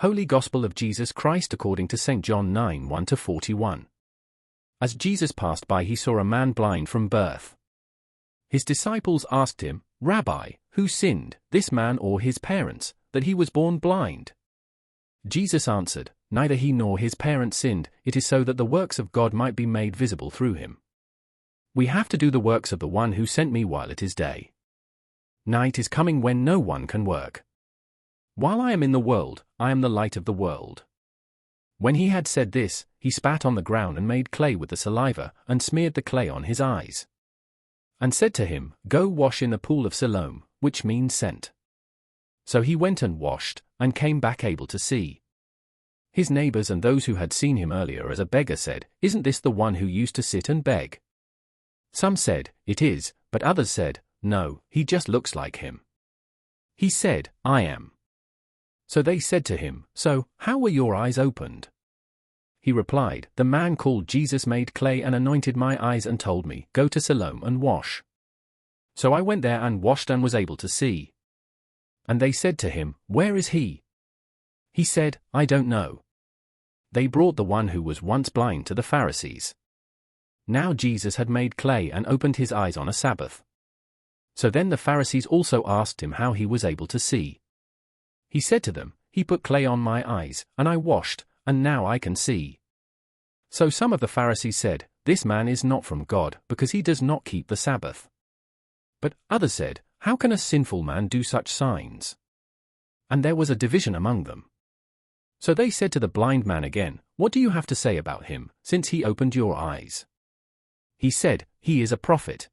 Holy Gospel of Jesus Christ according to St. John 9 1-41. As Jesus passed by, he saw a man blind from birth. His disciples asked him, "Rabbi, who sinned, this man or his parents, that he was born blind?" Jesus answered, "Neither he nor his parents sinned, it is so that the works of God might be made visible through him. We have to do the works of the one who sent me while it is day. Night is coming when no one can work. While I am in the world, I am the light of the world." When he had said this, he spat on the ground and made clay with the saliva, and smeared the clay on his eyes. And said to him, "Go wash in the pool of Siloam," which means sent. So he went and washed, and came back able to see. His neighbors and those who had seen him earlier as a beggar said, "Isn't this the one who used to sit and beg?" Some said, "It is," but others said, "No, he just looks like him." He said, "I am." So they said to him, "So, how were your eyes opened?" He replied, "The man called Jesus made clay and anointed my eyes and told me, 'Go to Siloam and wash.' So I went there and washed and was able to see." And they said to him, "Where is he?" He said, "I don't know." They brought the one who was once blind to the Pharisees. Now Jesus had made clay and opened his eyes on a Sabbath. So then the Pharisees also asked him how he was able to see. He said to them, "He put clay on my eyes, and I washed, and now I can see." So some of the Pharisees said, "This man is not from God, because he does not keep the Sabbath." But others said, "How can a sinful man do such signs?" And there was a division among them. So they said to the blind man again, "What do you have to say about him, since he opened your eyes?" He said, "He is a prophet."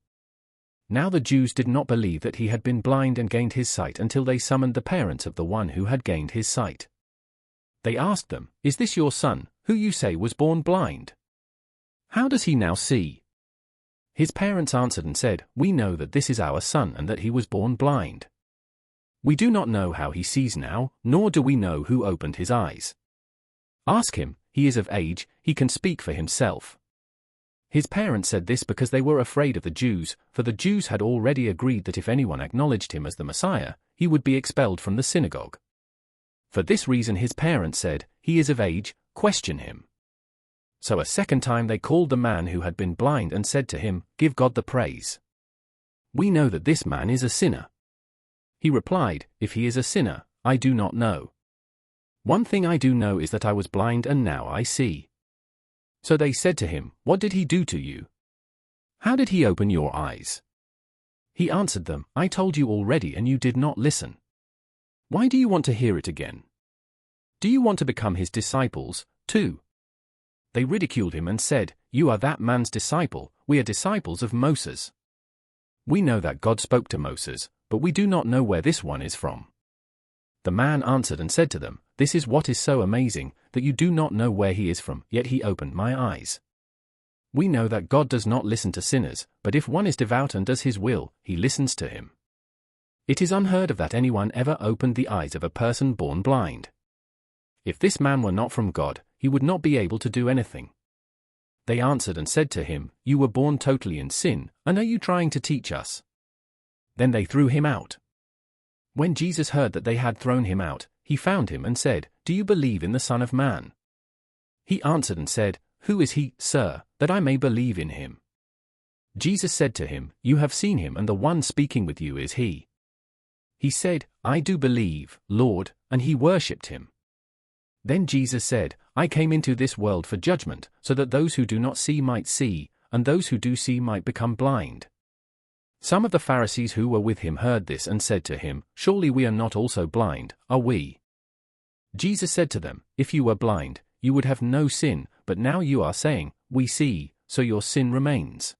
Now the Jews did not believe that he had been blind and gained his sight until they summoned the parents of the one who had gained his sight. They asked them, "Is this your son, who you say was born blind? How does he now see?" His parents answered and said, "We know that this is our son and that he was born blind. We do not know how he sees now, nor do we know who opened his eyes. Ask him, he is of age, he can speak for himself." His parents said this because they were afraid of the Jews, for the Jews had already agreed that if anyone acknowledged him as the Messiah, he would be expelled from the synagogue. For this reason his parents said, "He is of age, question him." So a second time they called the man who had been blind and said to him, "Give God the praise. We know that this man is a sinner." He replied, "If he is a sinner, I do not know. One thing I do know is that I was blind and now I see." So they said to him, "What did he do to you? How did he open your eyes?" He answered them, "I told you already and you did not listen. Why do you want to hear it again? Do you want to become his disciples, too?" They ridiculed him and said, "You are that man's disciple, we are disciples of Moses. We know that God spoke to Moses, but we do not know where this one is from." The man answered and said to them, "This is what is so amazing, that you do not know where he is from, yet he opened my eyes. We know that God does not listen to sinners, but if one is devout and does his will, he listens to him. It is unheard of that anyone ever opened the eyes of a person born blind. If this man were not from God, he would not be able to do anything." They answered and said to him, "You were born totally in sin, and are you trying to teach us?" Then they threw him out. When Jesus heard that they had thrown him out, he found him and said, "Do you believe in the Son of Man?" He answered and said, "Who is he, sir, that I may believe in him?" Jesus said to him, "You have seen him and the one speaking with you is he." He said, "I do believe, Lord," and he worshipped him. Then Jesus said, "I came into this world for judgment, so that those who do not see might see, and those who do see might become blind." Some of the Pharisees who were with him heard this and said to him, "Surely we are not also blind, are we?" Jesus said to them, "If you were blind, you would have no sin, but now you are saying, 'We see,' so your sin remains."